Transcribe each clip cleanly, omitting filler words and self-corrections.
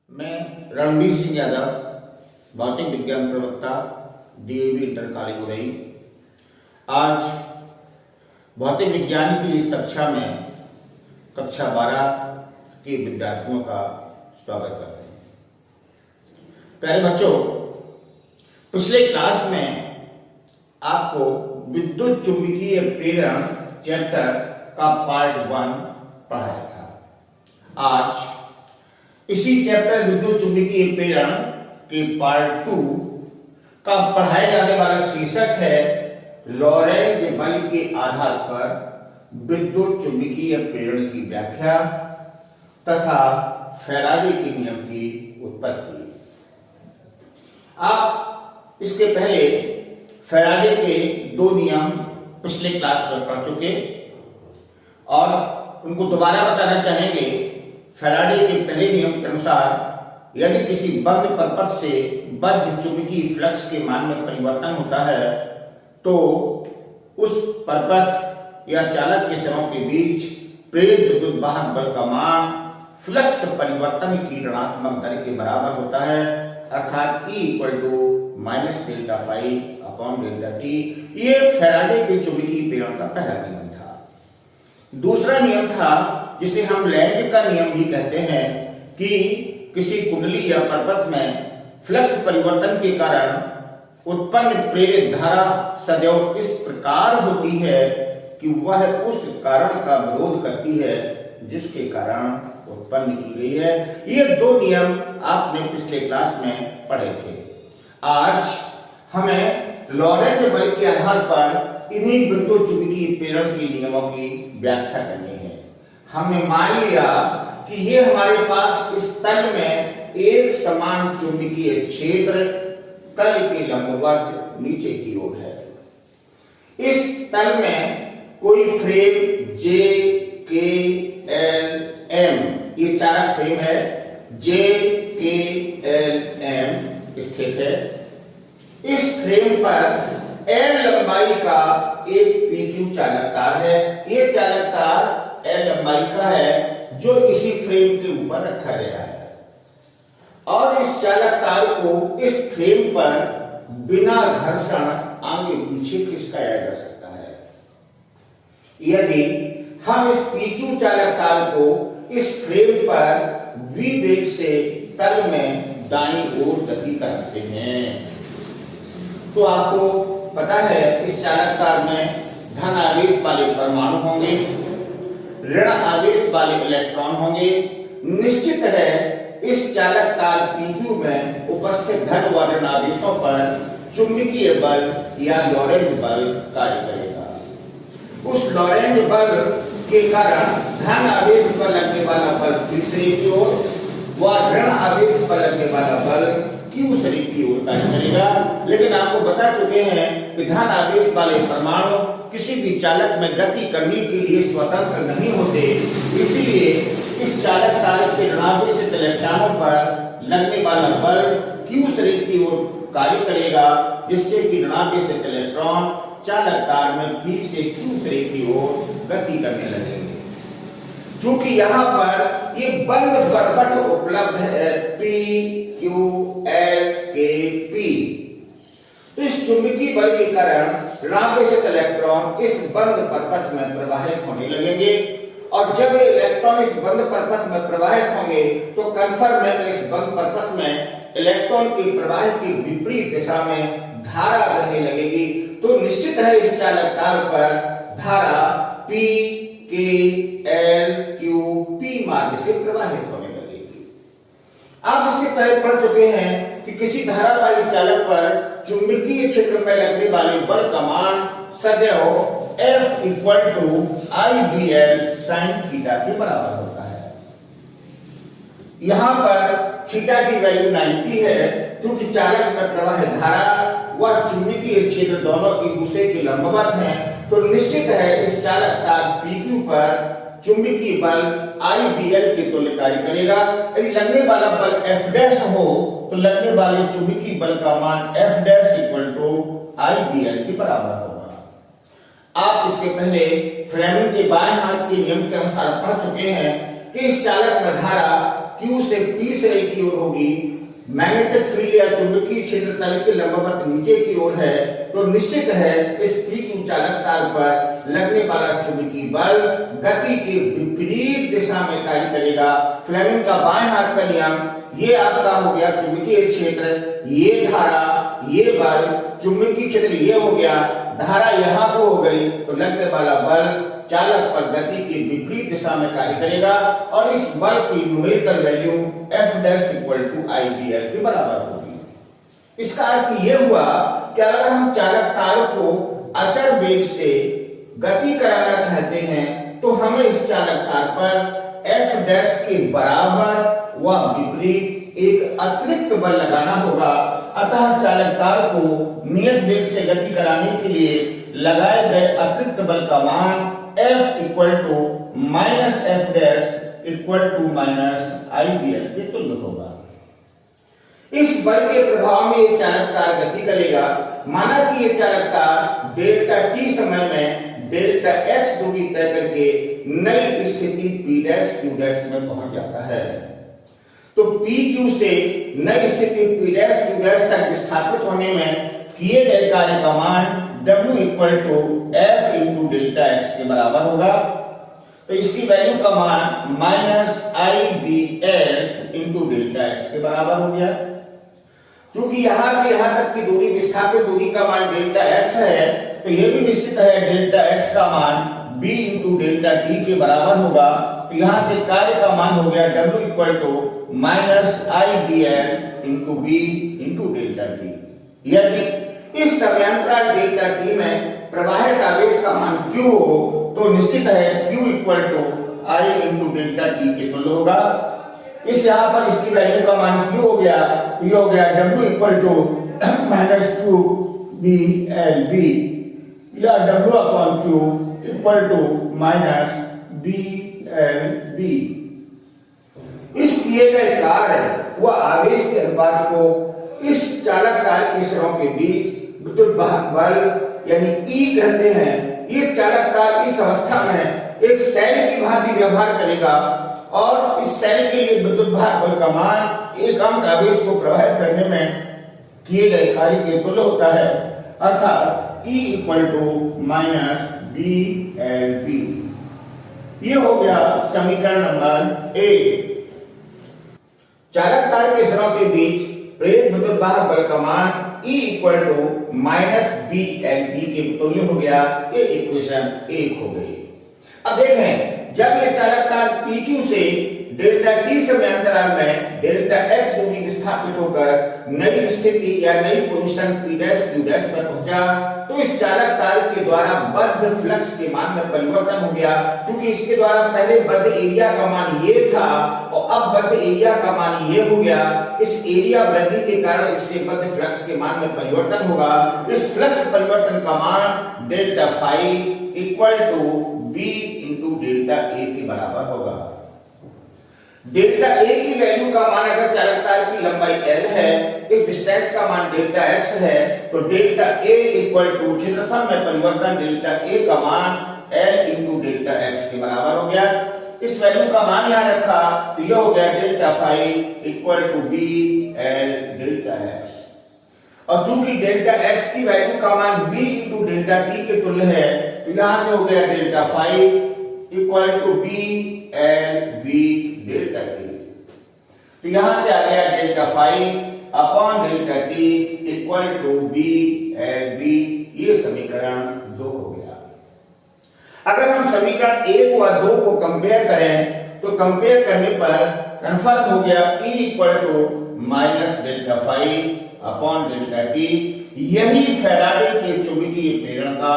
मैं रणवीर सिंह यादव, भौतिक विज्ञान प्रवक्ता, डीएवी इंटर कॉलेज उरई। आज भौतिक विज्ञान की इस कक्षा में कक्षा 12 के विद्यार्थियों का स्वागत करते हैं। प्यारे बच्चों, पिछले क्लास में आपको विद्युत चुंबकीय प्रेरण चैप्टर का पार्ट 1 पढ़ाया था। आज इसी चैप्टर विद्युत चुंबकीय प्रेरण के पार्ट 2 का पढ़ाया जाने वाला शीर्षक है लॉरेंज बल के आधार पर विद्युत चुंबकीय प्रेरण की व्याख्या तथा फैराडे के नियम की उत्पत्ति। आप इसके पहले फैराडे के 2 नियम पिछले क्लास में पढ़ चुके और उनको दोबारा बताना चाहेंगे। फैराडे के पहले नियम के अनुसार यदि किसी बंद परपथ से बद्ध चुंबकीय फ्लक्स के मान में परिवर्तन होता है तो उस परपथ या चालक के सरों के बीच प्रेरित विद्युत वाहक बल का मान फ्लक्स परिवर्तन की ऋणात्मक दर के बराबर होता है, अर्थात E = delta phi upon delta T. ये फैराडे के चुंबकीय प्रेरण का पहला नियम था। दूसरा नियम था जिसे हम लेंज का नियम भी कहते हैं कि किसी कुंडली या परपथ में फ्लक्स परिवर्तन के कारण उत्पन्न प्रेरित धारा सदैव इस प्रकार होती है कि वह उस कारण का विरोध करती है जिसके कारण उत्पन्न की गई है। ये 2 नियम आपने पिछले क्लास में पढ़े थे। आज हमें लॉरेंज बल के आधार पर इन्हीं विद्युत चुंबकीय प्रेरण के नियमों की व्याख्या करनी है। हमने मान लिया कि ये हमारे पास इस तल में एक समान चुंबकीय क्षेत्र तल के लंबवत नीचे की ओर है। इस तल में कोई frame J, K, L, M ये चालक फ्रेम है। J, K, L, M स्थित है। इस फ्रेम पर L लंबाई का एक PQ चालक तार है। ये चालक तार L लंबाई का है जो इसी फ्रेम के ऊपर रखा गया है और इस चालक तार को इस फ्रेम पर बिना घर्षण आगे पीछे खिसकाया जा सकता है। यदि हम इस PQ चालक तार को इस फ्रेम पर V वेग से तल में दाईं ओर गति करते हैं तो आपको पता है इस चालक तार में धन आवेश वाले परमाणु होंगे, ऋण आवेश वाले इलेक्ट्रॉन होंगे। निश्चित है इस चालक तार PQ में उपस्थित धन व ऋण आवेशों पर चुंबकीय बल या लॉरेंज बल कार्य करेगा। उस लॉरेंज बल के कारण धन आवेश पर लगने वाला बल तीसरे की ओर व ऋण आवेश पर लगने वाला बल दूसरे की ओर कार्य करेगा। लेकिन आपको बता चुके हैं कि धन आवेश वाले परमाणु किसी भी चालक में गति करने के लिए स्वतंत्र नहीं होते, इसलिए इस चालक तार के ऋणावेशित इलेक्ट्रॉनों पर लगने वाला बल Q शरीर की ओर कार्य करेगा, जिससे कि ऋणावेशित इलेक्ट्रॉन चालक तार में P से Q शरीर की ओर गति करने लगेंगे। क्योंकि यहाँ पर ये बंद परपथ उपलब्ध है P, Q, L, K, P, तो इस चुंबकीय बल के कारण ऋणावेशित इलेक्ट्रॉन इस बंद परपथ में प्रवाहित होने लगेंगे और जब ये इलेक्ट्रॉन इस बंद परपथ में प्रवाहित होंगे तो कंफर्म है कि इस बंद परपथ में इलेक्ट्रॉन के प्रवाह की विपरीत दिशा में धारा रहने लगेगी। तो निश्चित है इस चालक तार पर धारा P, K, L, Q, P मार्ग से प्रवाहित होने लगेगी। आप इससे पहले पढ़ चुके हैं कि किसी धारावाही चालक पर चुंबकीय क्षेत्र में लगने वाले बल का मान सदैव F = IBL sin थीटा के बराबर होता है। यहाँ पर थीटा की वैल्यू 90 है क्योंकि चालक में प्रवाहित धारा व चुंबकीय क्षेत्र दोनों एक दूसरे के लंबवत हैं। तो निश्चित है इस चालक तार PQ पर चुंबकीय बल IBL के तुल्य कार्य करेगा। यदि लगने वाला बल F' हो तो लगने वाले चुंबकीय बल का मान F' = IBL के बराबर होगा। आप इसके पहले फ्रेमिंग के बाएं हाथ के नियम के अनुसार पढ़ चुके हैं कि इस चालक में धारा Q से P से की ओर होगी, मैग्नेटिक फील्ड या चुंबकीय क्षेत्र तल के लंबवत नीचे की ओर है, तो निश्चित है इस PQ चालक तार पर लगने वाला चुंबकीय बल गति के विपरीत दिशा में कार्य करेगा। फ्लेमिंग का बाएं हाथ का नियम, ये आपका हो गया चुंबकीय क्षेत्र, ये धारा, ये बल, चुंबकीय क्षेत्र ये हो गया, धारा यहाँ को हो गई, तो लगने वाला बल चालक पर गति की विपरीत दिशा में कार्य करेगा और इस बल की numerical value F' equal to IBL के बराबर होगी। इसका अर्थ ये हुआ कि अगर हम चालक तार को अचर वेग से गति कराना चाहते हैं तो हमें इस चालक तार पर F' के बराबर व विपरीत एक अतिरिक्त बल लगाना होगा। अतः चालक तार को नियत वेग से गति कराने के लिए लगाए गए अतिरिक्त बल का मान F equal to minus F' equal to minus IBL के तुल्य होगा। इस बल के प्रभाव में ये चालक तार गति करेगा। माना कि ये चालक तार डेल्टा t समय में डेल्टा x दूरी तय करके नई स्थिति P' में पहुंच जाता है, तो PQ से नई स्थिति P' तक विस्थापित होने में किए गए कार्य का मान W equal to F into delta x के बराबर होगा। तो इसकी वैल्यू का मान minus IBL into delta x के बराबर हो गया। क्योंकि यहां से यहां तक की दूरी विस्थापित दूरी का मान डेल्टा x है, तो यह भी निश्चित है डेल्टा x का मान B इंटू डेल्टा t के बराबर होगा। तो यहां से कार्य का मान हो गया W equal to minus IBL into B into delta t। यदि इस समयांतराल डेल्टा t में प्रवाहित आवेश का मान Q हो तो निश्चित है Q equal to I into delta t के तुल्य होगा। इस यहाँ पर इसकी वैल्यू का मान Q हो गया, ये हो गया W equal to minus QBLB या W upon Q equal to minus BLB। इस किए गए कार्य व आवेश के अनुपात को इस चालक तार के सिरों के बीच विद्युत वाहक बल यानी E कहते हैं। ये चालक तार इस अवस्था में एक सेल की भांति व्यवहार करेगा और इस सेल के लिए विद्युत वाहक बल का मान एक अंक आवेश को प्रवाहित करने में किए गए कार्य के तुल्य होता है, अर्थात E equal to minus BLB। ये हो गया समीकरण नंबर 1। चालक तार के सिरों के बीच प्रेरित विद्युत वाहक बल का मान E equal to minus BLB के तुल्य हो गया। ये इक्वेशन 1 हो गई। अब देखें, जब ये चालक तार PQ से डेल्टा t समयांतराल में डेल्टा x दूरी विस्थापित होकर नई स्थिति या नई पोजीशन P' में पहुंचा, तो इस चालक तार के द्वारा बद्ध फ्लक्स के मान में परिवर्तन हो गया। क्योंकि इसके द्वारा पहले बद्ध एरिया का मान ये था और अब बद्ध एरिया का मान ये हो गया। इस एरिया वृद्धि के कारण इससे बद्ध फ्लक्स के मान में परिवर्तन होगा। इस फ्लक्स परिवर्तन का मान delta phi equal to B into delta A के बराबर होगा। डेल्टा A की वैल्यू का मान अगर चालक तार की लंबाई L है, इस डिस्टेंस का मान डेल्टा x है, तो डेल्टा A इक्वल टू क्षेत्रफल में परिवर्तन डेल्टा A का मान L इंटू डेल्टा x के बराबर हो गया। इस वैल्यू का मान यहां रखा तो यह हो गया delta phi equal to B L delta x। और चूंकि डेल्टा x की वैल्यू का मान B इंटू डेल्टा t के तुल्य है, तो यहां से हो गया delta phi equal to B L B delta t। तो यहां से आ गया delta phi upon delta t equal to B L B। ये समीकरण 2 हो गया। अगर हम समीकरण 1 और 2 को कंपेयर करें तो कंपेयर करने पर कंफर्म हो गया E equal to minus delta phi upon delta t। यही फैराडे के चुंबकीय प्रेरण का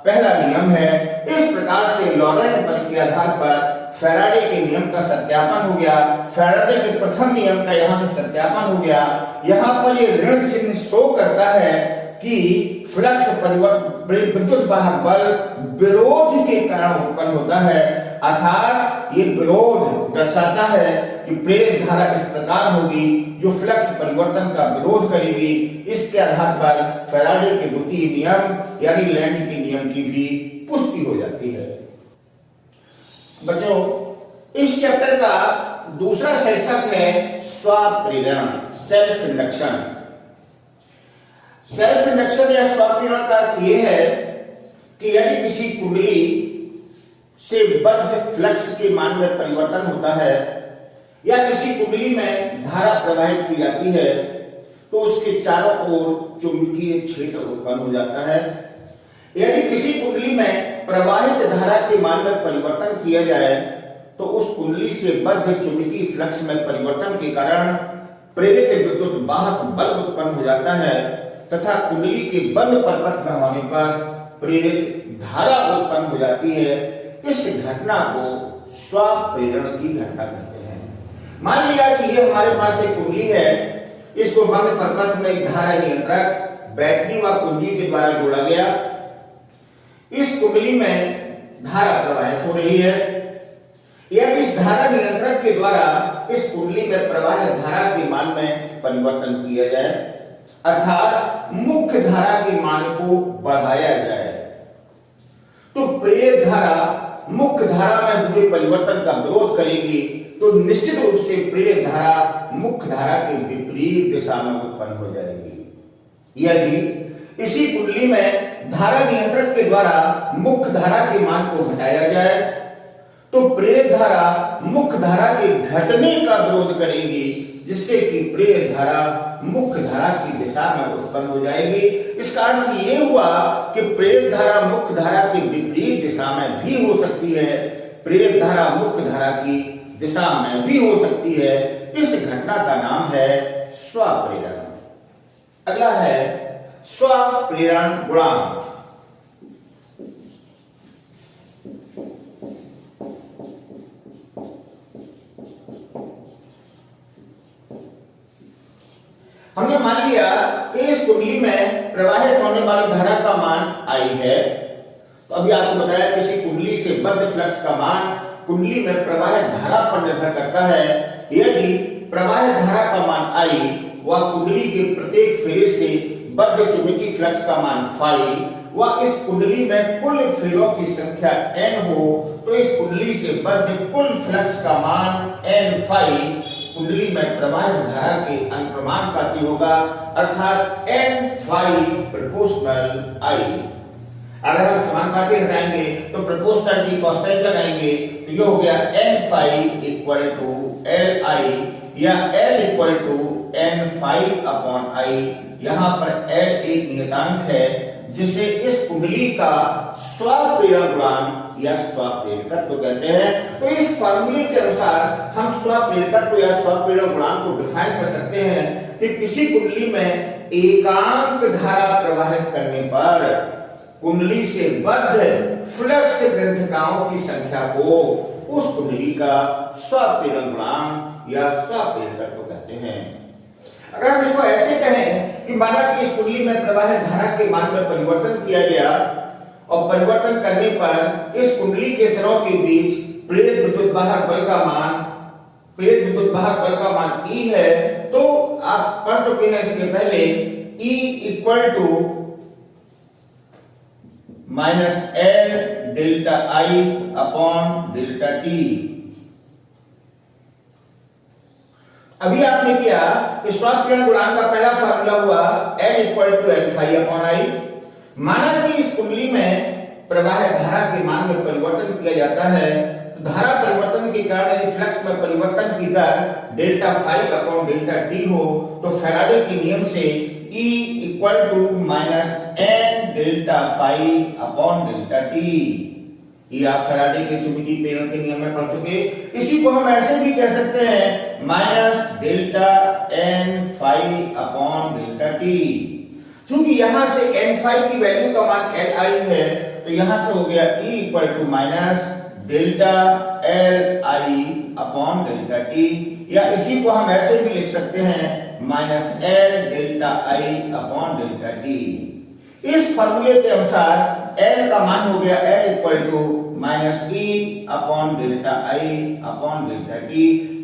पहला नियम है। इस प्रकार से लॉरेंट बल के आधार पर फैराडे के नियम का सत्यापन हो गया। फैराडे के प्रथम नियम का यहां से सत्यापन हो गया। यहां पर ये ऋण चिन्ह शो करता है कि फ्लक्स परिवर्तन विद्युत वाहक बल विरोध के कारण उत्पन्न होता है, अर्थात ये विरोध दर्शाता है कि प्रेरित धारा इस प्रकार होगी जो फ्लक्स परिवर्तन का विरोध करेगी। इसके आधार पर फैराडे के द्वितीय नियम यानी लैंड के नियम की भी पुष्टि हो जाती है। बच्चों, इस चैप्टर का दूसरा शीर्षक है स्वप्रेरण, सेल्फ इंडक्शन। सेल्फ इंडक्शन या स्वप्रेरण का अर्थ यह है कि यदि किसी कुंडली से बद्ध फ्लक्स के मान में परिवर्तन होता है या किसी कुंडली में धारा प्रवाहित की जाती है तो उसके चारों ओर चुंबकीय क्षेत्र उत्पन्न हो जाता है। यदि किसी कुंडली में प्रवाहित धारा के मान में परिवर्तन किया जाए तो उस कुंडली से बद्ध चुंबकीय फ्लक्स में परिवर्तन के कारण प्रेरित विद्युत वाहक बल उत्पन्न हो जाता है तथा कुंडली के बंद परपथ में होने पर प्रेरित धारा उत्पन्न हो जाती है। इस घटना को स्वप्रेरण की घटना कहते हैं। मान लिया कि ये हमारे पास एक कुंडली है, इसको बंद परपथ में एक धारा नियंत्रक बैटरी व कुंजी के द्वारा जोड़ा गया। इस कुंडली में धारा प्रवाहित हो रही है। यदि इस धारा नियंत्रक के द्वारा इस कुंडली में प्रवाहित धारा के मान में परिवर्तन किया जाए अर्थात मुख्य धारा के मान को बढ़ाया जाए तो प्रेरित धारा मुख्य धारा में हुए परिवर्तन का विरोध करेगी, तो निश्चित रूप से प्रेरित धारा मुख्य धारा के विपरीत दिशा में उत्पन्न हो जाएगी। यदि इसी कुंडली में धारा नियंत्रक के द्वारा मुख्य धारा के मान को घटाया जाए तो प्रेरित धारा मुख्य धारा के घटने का विरोध करेगी, जिससे कि प्रेरित धारा मुख्य धारा की दिशा में उत्पन्न हो जाएगी। इसका अर्थ ये हुआ कि प्रेरित धारा मुख्य धारा के विपरीत दिशा में भी हो सकती है, प्रेरित धारा मुख्य धारा की दिशा में भी हो सकती है। इस घटना का नाम है स्वप्रेरण। अगला है स्वप्रेरण गुणांक। हमने मान लिया कि इस कुंडली में प्रवाहित होने वाली धारा का मान I है। तो अभी आपको बताया किसी कुंडली से बद्ध फ्लक्स का मान कुंडली में प्रवाहित धारा पर निर्भर करता है। यदि प्रवाहित धारा का मान I व कुंडली के प्रत्येक फेरे से बद्ध चुंबकीय फ्लक्स का मान फाई व इस कुंडली में कुल फेरों की संख्या n हो तो इस कुंडली से बद्ध कुल फ्लक्स का मान n फाई कुंडली में प्रवाहित धारा के अनुप्रमानुपाती होगा अर्थात n फाई प्रोपोर्शनल I। अगर हम समानुपाती हटाएंगे तो प्रोपोर्शनल की कांस्टेंट लगाएंगे तो ये हो गया n phi equal to l I या l equal to n phi upon I। यहाँ पर l एक नियतांक है जिसे इस कुंडली का स्वप्रेरण गुणांक या स्वप्रेरकत्व कहते हैं। तो इस फार्मूले के अनुसार हम स्वप्रेरकत्व या स्वप्रेरण गुणांक को डिफाइन कर सकते हैं कि किसी कुंडली में एकांक धारा प्रवाहित करने पर कुंडली से बद्ध फ्लक्स ग्रंथिकाओं की संख्या को उस कुंडली का स्वप्रेरण गुणांक या स्वप्रेरकत्व कहते हैं। अगर हम इसको ऐसे कहें कि माना कि इस कुंडली में प्रवाहित धारा के मान में परिवर्तन किया गया और परिवर्तन करने पर इस कुंडली के सिरों के बीच प्रेरित विद्युत वाहक बल का मान E है, तो आप पढ़ चुके हैं इसके पहले E equal to minus L delta I upon delta T। अभी आपने किया कि स्वप्रेरण गुणांक का पहला फार्मूला हुआ L equal to L phi upon I। माना कि इस कुंडली में प्रवाहित धारा के मान में परिवर्तन किया जाता है तो धारा परिवर्तन के कारण यदि फ्लक्स में परिवर्तन की दर delta phi upon delta T हो तो फैराडे के नियम से E equal to minus n delta phi upon delta T। ये आप फैराडे के चुंबकीय प्रेरण के नियम में पढ़ चुके। इसी को हम ऐसे भी कह सकते हैं minus delta n phi upon delta T। क्योंकि यहां से n फाई की वैल्यू का मान Li है तो यहां से हो गया E equal to minus delta Li upon delta T, या इसी को हम ऐसे भी लिख सकते हैं minus L delta I upon delta T। इस फॉर्मूले के अनुसार L का मान हो गया L equal to minus E upon delta I upon delta T।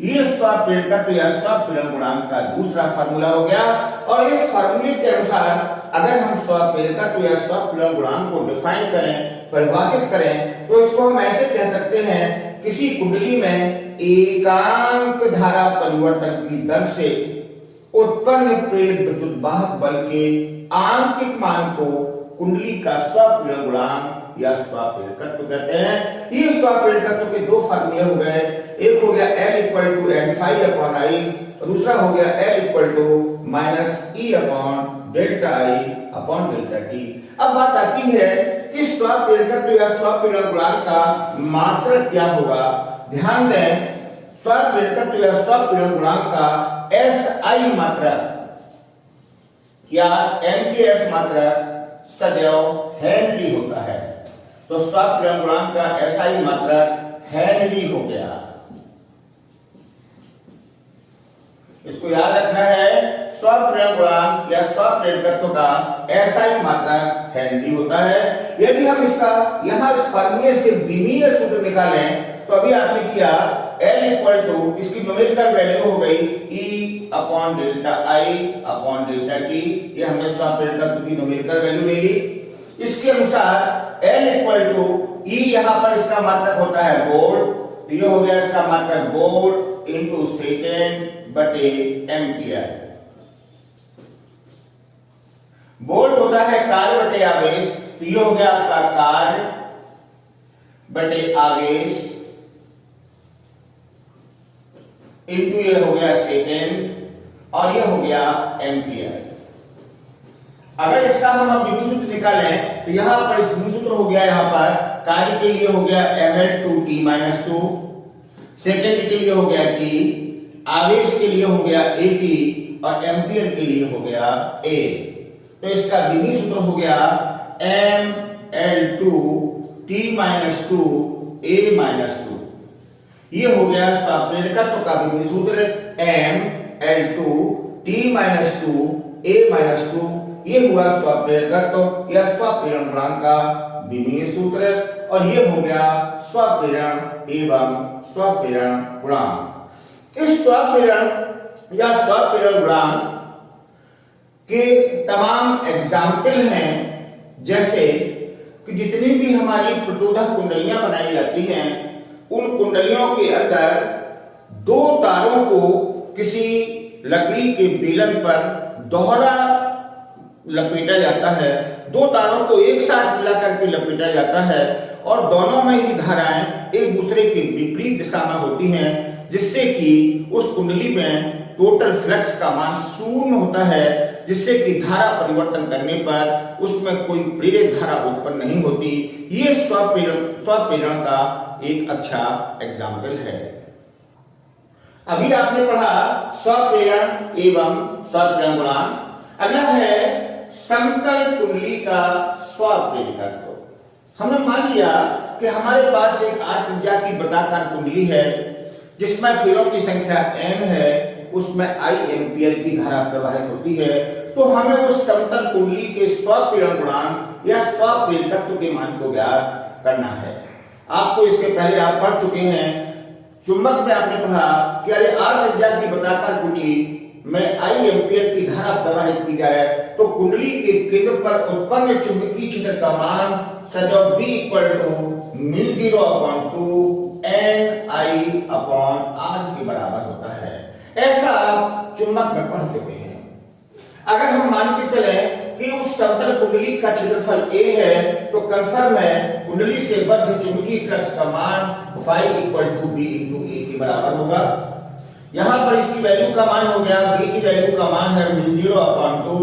ये स्वप्रेरकत्व या स्वप्रेरण गुणांक का दूसरा फार्मूला हो गया। और इस फार्मूले के अनुसार अगर हम स्वप्रेरकत्व या स्वप्रेरण गुणांक को डिफाइन करें, परिभाषित करें, तो इसको हम ऐसे कह सकते हैं किसी कुंडली में एकांक धारा परिवर्तन की दर से उत्पन्न प्रेरित विद्युत वाहक बल के आंकिक मान को कुंडली का स्वप्रेरण गुणांक या स्वप्रेरकत्व कहते हैं। ये स्वप्रेरकत्व के दो फार्मूले हो गए, एक हो गया L equal to N phi upon I और दूसरा हो गया L equal to minus E upon delta I upon delta T. अब बात आती है कि स्वप्रेरकत्व या स्वप्रेरण गुणांक का मात्रक क्या होगा। ध्यान दें, स्वप्रेरकत्व या स्वप्रेरण गुणांक का SI मात्रक या M के S मात्रक सदैव हेनरी होता है। तो स्वप्रेरण गुणांक का SI मात्रक हेनरी हो गया। इसको याद रखना है, स्वप्रेरण गुणांक या स्वप्रेरकत्व का SI मात्रक हेनरी होता है। यदि हम इसका यहां इस फार्मूले से विमीय सूत्र निकालें तो अभी आपने किया L इक्वल टू इसकी न्यूमेरिकल वैल्यू हो गई E upon delta I upon delta T. ये हमने स्वप्रेरकत्व की न्यूमेरिकल वैल्यू ले ली। इसके अनुसार L इक्वल टू E यहां पर इसका मात्रक होता है वोल्ट, ये हो गया इसका मात्रक वोल्ट इनटू सेकेंड बटे एम्पियर। वोल्ट होता है कार्य बटे आवेश, तो ये हो गया आपका कार्य बटे आवेश इनटू ये हो गया सेकेंड और ये हो गया एम्पियर। अगर इसका हम अब विभव सूत्र निकालें तो यहां पर इस विभव सूत्र हो गया, यहां पर कार्य के लिए हो गया mL2t-2, सेकेंड के लिए हो गया t, आवेश के लिए हो गया at और एम्पियर के लिए हो गया a। तो इसका विभव सूत्र हो गया mL2t-2 a-2। ये हो गया स्वप्रेरकत्व का विभव सूत्र mL2t-2 a-2। ये हुआ स्वप्रेरकत्व या स्वप्रेरण गुणांक का विमीय सूत्र और ये हो गया स्वप्रेरण एवं स्वप्रेरण गुणांक। इस स्वप्रेरण या स्वप्रेरण गुणांक के तमाम एग्जाम्पल हैं, जैसे कि जितनी भी हमारी प्रतिरोधक कुंडलियां बनाई जाती हैं उन कुंडलियों के अंदर दो तारों को किसी लकड़ी के बेलन पर दोहरा लपेटा जाता है, दो तारों को एक साथ मिलाकर के लपेटा जाता है और दोनों में ही धाराएं एक दूसरे के विपरीत दिशा में होती हैं, जिससे कि उस कुंडली में टोटल फ्लक्स का मान शून्य होता है, जिससे कि धारा परिवर्तन करने पर उसमें कोई प्रेरित धारा उत्पन्न नहीं होती। ये स्वप्रेरण का एक अच्छा एग्जाम्पल है। अभी आपने पढ़ा स्वप्रेरण एवं स्वप्रेरण गुणांक। अगला है समतल कुंडली का स्वप्रेरकत्व। हमने मान लिया कि हमारे पास एक 8 त्रिज्या की वृत्ताकार कुंडली है जिसमें फेरों की संख्या n है, उसमें I एम्पियर की धारा प्रवाहित होती है। तो हमें उस समतल कुंडली के स्वप्रेरण गुणांक या स्वप्रेरकत्व के मान को ज्ञात करना है। आपको इसके पहले आप पढ़ चुके हैं, चुंबक में आपने पढ़ा कि अरे 8 त्रिज्या की वृत्ताकार कुंडली में I एम्पियर की धारा प्रवाहित की जाए तो कुंडली के केंद्र पर उत्पन्न चुंबकीय क्षेत्र का मान सदैव B इक्वल टू μ0/2 Ni/r के बराबर होता है। ऐसा आप चुंबक में पढ़ चुके हैं। अगर हम मान के चले कि उस समतल कुंडली का क्षेत्रफल a है तो कंफर्म है कुंडली से बद्ध चुंबकीय फ्लक्स का मान phi equal to b into a के बराबर होगा। यहां पर इसकी वैल्यू का मान हो गया, b की वैल्यू का मान है μ0/2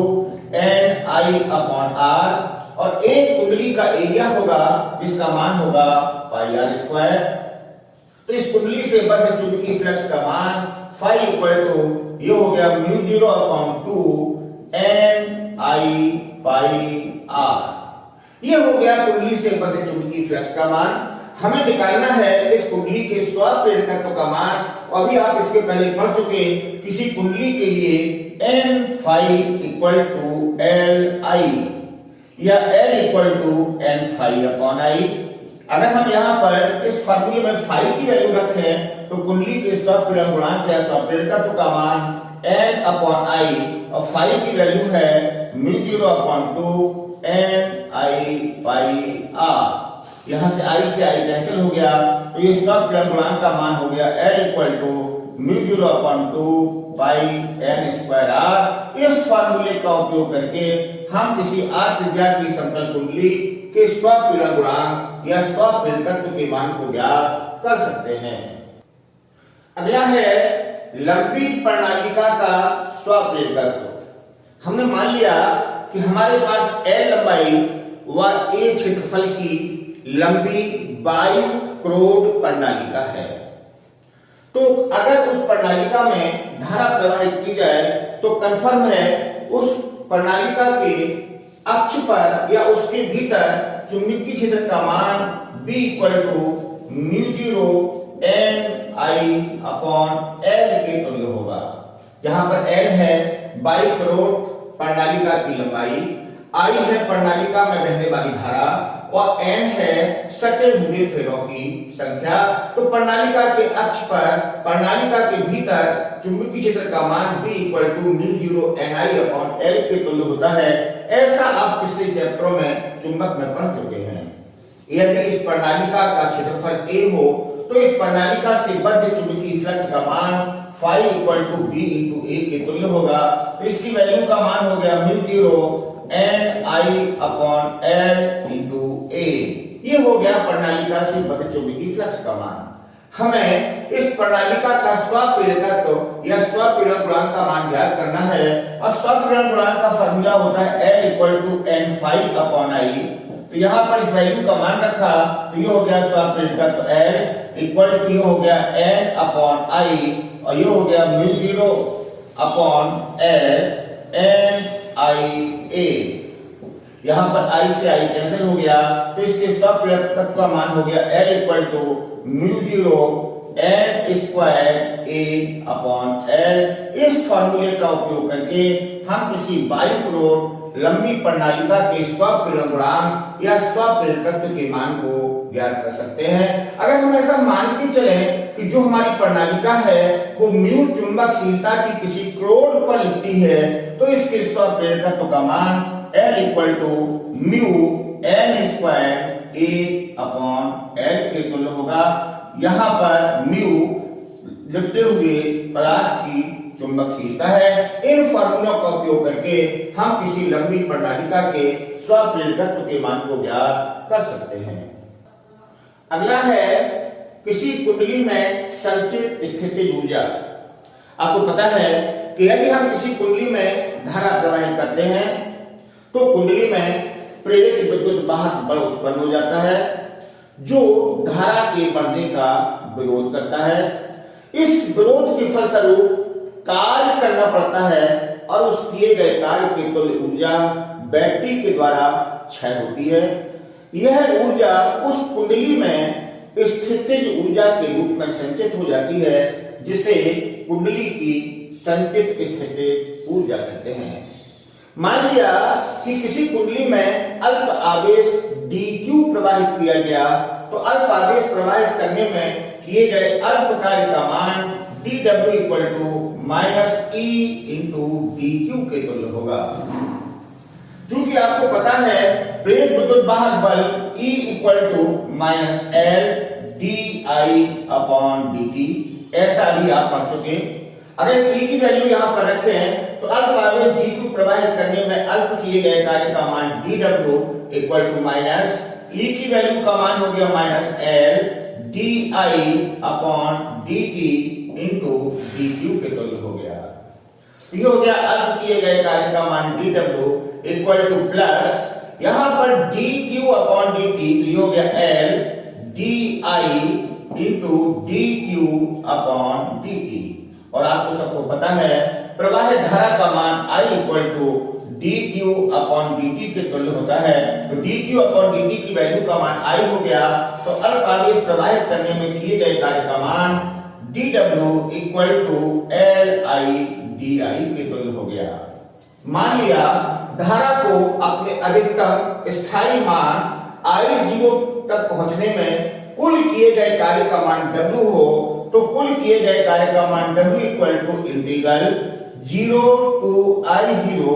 Ni/r और एक कुंडली का एरिया होगा जिसका मान होगा πr²। तो इस कुंडली से बद्ध चुंबकीय फ्लक्स का मान phi इक्वल टू ये हो गया μ0/2 Ni/r। ये हो गया कुंडली से बद्ध चुंबकीय फ्लक्स का मान। हमें निकालना है इस कुंडली के स्वप्रेरकत्व का मान। अभी आप इसके पहले पढ़ चुके, किसी कुंडली के लिए n phi equal to Li या L equal to n phi upon I। अगर हम यहाँ पर इस फार्मूले में phi की वैल्यू रखें तो कुंडली के स्वप्रेरण गुणांक या स्वप्रेरकत्व का मान n अपॉन I और phi की वैल्यू है μ0/2 Ni/r। यहां से I कैंसिल हो गया, तो ये स्वपीड़न गुणांक का मान हो गया L equal to μ0/2 pi n square r। इस फार्मूले का उपयोग करके हम किसी r त्रिज्या की समतल कुंडली के स्वपीड़न गुणांक या स्वपीड़कत्व के मान को ज्ञात कर सकते हैं। अगला है लंबी प्रणालिका का स्वपीड़कत्व। हमने मान लिया कि हमारे पास L लंबाई व A क्षेत्रफल की लंबी बायुक्रोड प्रणालिका है, तो अगर उस प्रणालिका में धारा प्रवाहित की जाए तो कंफर्म है उस प्रणालिका के अक्ष पर या उसके भीतर चुंबकीय क्षेत्र का मान B इक्वल टू μ0 N/L के तुल्य होगा, जहां पर L है बायुक्रोड प्रणालिका की लंबाई, I है प्रणालिका में बहने वाली धारा और N है सटे हुए फेरों की संख्या। तो प्रणालिका के अक्ष पर प्रणालिका के भीतर चुंबकीय क्षेत्र का मान B इक्वल टू μ0 Ni/L के तुल्य होता है। ऐसा आप पिछले चैप्टरों में चुंबक में पढ़ चुके हैं। यदि इस प्रणालिका का क्षेत्रफल A हो तो इस प्रणालिका से बद्ध चुंबकीय फ्लक्स का मान phi equal to B into A के तुल्य होगा। तो इसकी वैल्यू का मान हो गया μ0 Ni/L इंटू A। ये हो गया प्रणालिका से बद्ध चुंबकीय फ्लक्स का मान। हमें इस प्रणालिका का स्वपीड़कत्व या स्वपीड़न गुणांक का मान ज्ञात करना है और स्वपीड़न गुणांक का फार्मूला होता है L equal to N phi/I। तो यहाँ पर इस वैल्यू का मान रखा तो ये हो गया स्वपीड़कत्व L इक्वल टू ये हो गया N/I और ये हो गया μ0 L NIA। यहां पर I से I कैंसिल हो गया, तो इसके स्वपीड़कत्व का मान हो गया L equal to μ0 N square A/L। इस फार्मूले का उपयोग करके हम किसी बायुक्रोड लंबी प्रणालिका के स्वपीड़न गुणांक या स्वपीड़कत्व के मान को ज्ञात कर सकते हैं। अगर हम ऐसा मान के चलें कि जो हमारी प्रणालिका है वो म्यू चुंबकशीलता की किसी क्रोड पर लिपटी है, तो इसके स्वपीड़कत्व का मान L equal to mu N square A/L के तुल्य होगा। यहाँ पर म्यू लिपटे हुए पदार्थ की चुंबकशीलता है। इन फार्मूलों का उपयोग करके हम किसी लंबी प्रणालिका के स्वपीड़कत्व के मान को ज्ञात कर सकते हैं। अगला है किसी कुंडली में संचित स्थितिज ऊर्जा। आपको पता है कि यदि हम किसी कुंडली में धारा प्रवाहित करते हैं तो कुंडली में प्रेरित विद्युत वाहक बल उत्पन्न हो जाता है जो धारा के बढ़ने का विरोध करता है। इस विरोध के फलस्वरूप कार्य करना पड़ता है और उस किए गए कार्य के तुल्य ऊर्जा बैटरी के द्वारा क्षय होती है। यह ऊर्जा उस कुंडली में स्थितिज ऊर्जा के रूप में संचित हो जाती है, जिसे कुंडली की संचित स्थितिज ऊर्जा कहते हैं। मान लिया कि किसी कुंडली में अल्प आवेश dq प्रवाहित किया गया, तो अल्प आवेश प्रवाहित करने में किए गए अल्प कार्य का मान dw equal to minus E into dq के तुल्य होगा। क्योंकि आपको पता है प्रेरित विद्युत वाहक बल E equal to minus L di/dt, ऐसा भी आप पढ़ चुके। अगर इस E की वैल्यू यहाँ पर रखें तो अल्प आवेश dq प्रवाहित करने में अल्प किए गए कार्य का मान dw equal to minus E की वैल्यू का मान हो गया minus L di/dt into dq के तुल्य हो गया। ये हो गया अल्प किए गए कार्य का मान dw इक्वल टू प्लस यहां पर dq/dt ये हो गया L di इंटू dq/dt। और आपको सबको पता है प्रवाहित धारा का मान I इक्वल टू dq/dt के तुल्य होता है। तो dq/dt की वैल्यू का मान I हो गया, तो अल्प आवेश प्रवाहित करने में किए गए कार्य का मान dw इक्वल टू Li/di के तुल्य हो गया। मान लिया धारा को अपने अधिकतम स्थायी मान I0 तक पहुंचने में कुल किए गए कार्य का मान W हो, तो कुल किए गए कार्य का मान W equal to integral 0 to I0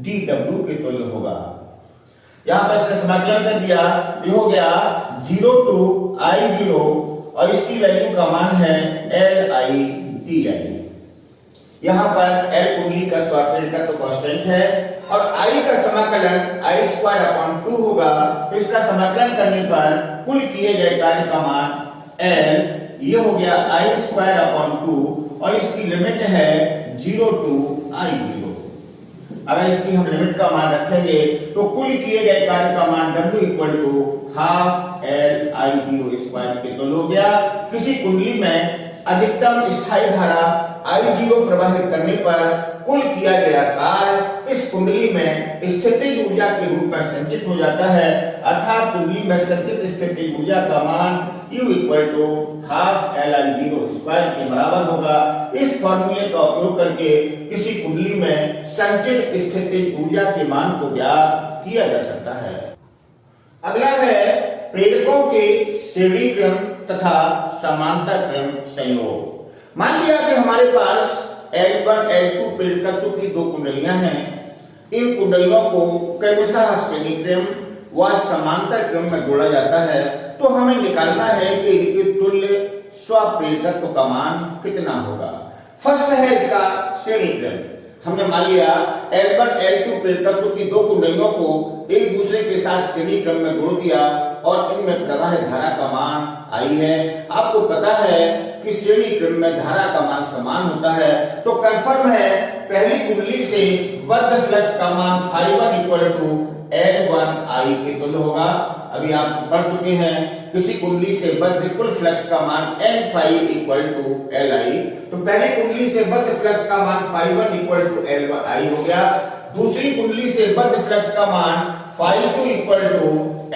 dw के तुल्य होगा। यहाँ पर इसने समाकलन कर दिया, ये हो गया 0 to I0 और इसकी वैल्यू का मान है LI/DI। यहाँ पर L कुंडली का स्वापेड़ का तो कांस्टेंट है और I का समाकलन I²/2 होगा, तो इसका समाकलन करने पर कुल किए गए कार्य का मान L ये हो गया I²/2 और इसकी लिमिट है 0 to I0। अगर इसकी हम लिमिट का मान रखेंगे तो कुल किए गए कार्य का मान W = ½ LI0² के तुल्य हो गया। किसी कुंडली में अधिकतम स्थायी धारा I0 प्रवाहित करने पर कुल किया गया कार्य इस कुंडली में स्थितिज ऊर्जा के रूप में संचित हो जाता है, अर्थात कुंडली में संचित स्थितिज ऊर्जा का मान U = ½ LI0² के बराबर होगा। इस फॉर्मूले का उपयोग करके किसी कुंडली में संचित स्थितिज ऊर्जा के मान को ज्ञात किया जा सकता है। अगला है प्रेरकों के श्रेणी क्रम तथा समांतर क्रम संयोग। मान लिया कि हमारे पास L1 L2 प्रेरकत्व की दो कुंडलियां हैं। इन कुंडलियों को क्रमशः श्रेणी क्रम व समांतर क्रम में जोड़ा जाता है, तो हमें निकालना है कि इनके तुल्य स्वप्रेरकत्व का मान कितना होगा। फर्स्ट है इसका श्रेणी क्रम। हमने मान लिया L1 L2 प्रेरकत्व की दो कुंडलियों को एक दूसरे के साथ श्रेणी क्रम में जोड़ दिया और इनमें प्रवाहित धारा का मान I है। आपको पता है कि श्रेणी क्रम में धारा का मान समान होता है, तो कंफर्म है पहली कुंडली से बद्ध फ्लक्स का मान Φ1 = L1I के तुल्य होगा। अभी आप पढ़ चुके हैं किसी कुंडली से बद्ध कुल फ्लक्स का मान N∅ = Li, तो पहली कुंडली से बद्ध फ्लक्स का मान Φ1 = L1I हो गया। दूसरी कुंडली से बद्ध फ्लक्स का मान Φ2 =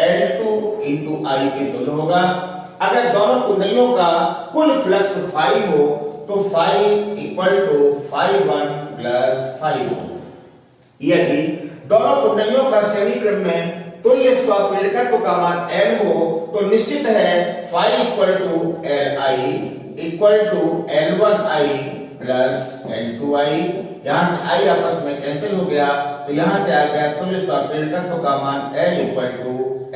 L2 × I के तुल्य होगा। अगर दोनों कुंडलियों का कुल फ्लक्स फाई हो तो फाई = Φ1 + Φ2। यदि दोनों कुंडलियों का श्रेणी क्रम में तुल्य स्वप्रेरकत्व का मान L हो तो निश्चित है Φ = Li = L1I + L2I। यहाँ से I आपस में कैंसिल हो गया, तो यहाँ से आ गया तुल्य स्वप्रेरकत्व का मान L =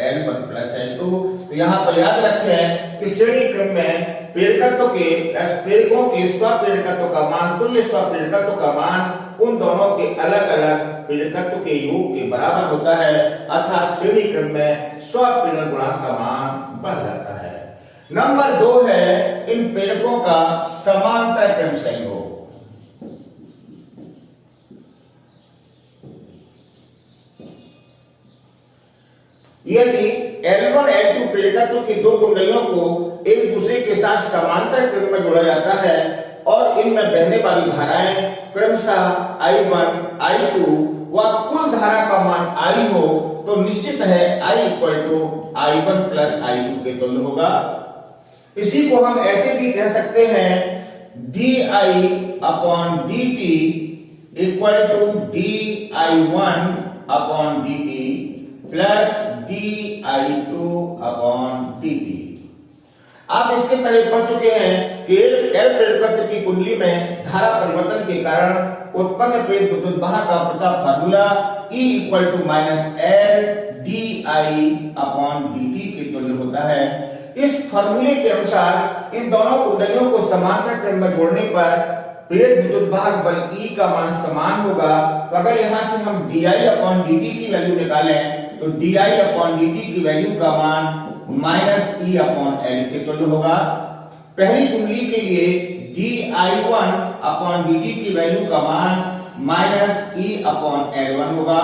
L1 + L2। तो यहाँ पर याद रखें कि श्रेणी क्रम में प्रेरकत्व के प्रेरकों के स्वप्रेरकत्व का मान तुल्य स्वप्रेरकत्व का मान उन दोनों के अलग अलग प्रेरकत्व के योग के बराबर होता है, अर्थात श्रेणी क्रम में स्वप्रेरण गुणांक का मान बढ़ जाता है। नंबर 2 है इन प्रेरकों का समांतर क्रम संयोग। यदि L1 L2 प्रेरकत्व की दो कुंडलियों को एक दूसरे के साथ समांतर क्रम में जोड़ा जाता है और इनमें बहने वाली धाराएं क्रमशः I1 I2 व कुल धारा का मान I हो तो निश्चित है I = I1 + I2 के तुल्य होगा। इसी को हम ऐसे भी कह सकते हैं di/dt = di1/dt + di2/dt। आप इसके पहले पढ़ चुके हैं कि L प्रेरकत्व की कुंडली में धारा परिवर्तन के कारण उत्पन्न प्रेरित विद्युत वाहक का प्रथम फार्मूला E = -L/di/dt के तुल्य होता है। इस फार्मूले के अनुसार इन दोनों कुंडलियों को समांतर क्रम में जोड़ने पर प्रेरित विद्युत वाहक बल E का मान समान होगा। तो अगर यहां से हम di/dt की वैल्यू निकालें तो di/dt की वैल्यू का मान -E/L के तुल्य होगा। पहली कुंडली के लिए di1/dt की वैल्यू का मान -E/L1 होगा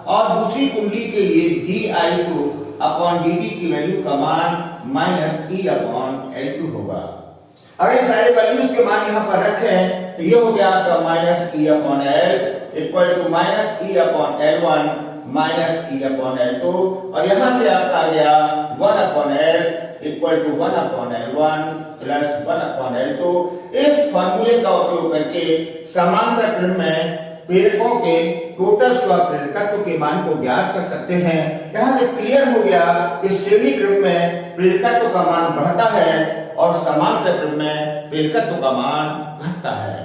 और दूसरी कुंडली के लिए di2/dt की वैल्यू का मान -E/L2 होगा। अगर ये सारे वैल्यूज के मान यहाँ पर रखें तो ये हो गया आपका -E/L = -E/L1 -E/L2 और यहां से आपका आ गया 1/L = 1/L1 + 1/L2। इस फार्मूले का उपयोग करके समांतर क्रम में प्रेरकों के टोटल स्वप्रेरकत्व के मान को ज्ञात कर सकते हैं। यहां से क्लियर हो गया कि श्रेणी क्रम में प्रेरकत्व का मान बढ़ता है और समांतर क्रम में प्रेरकत्व का मान घटता है।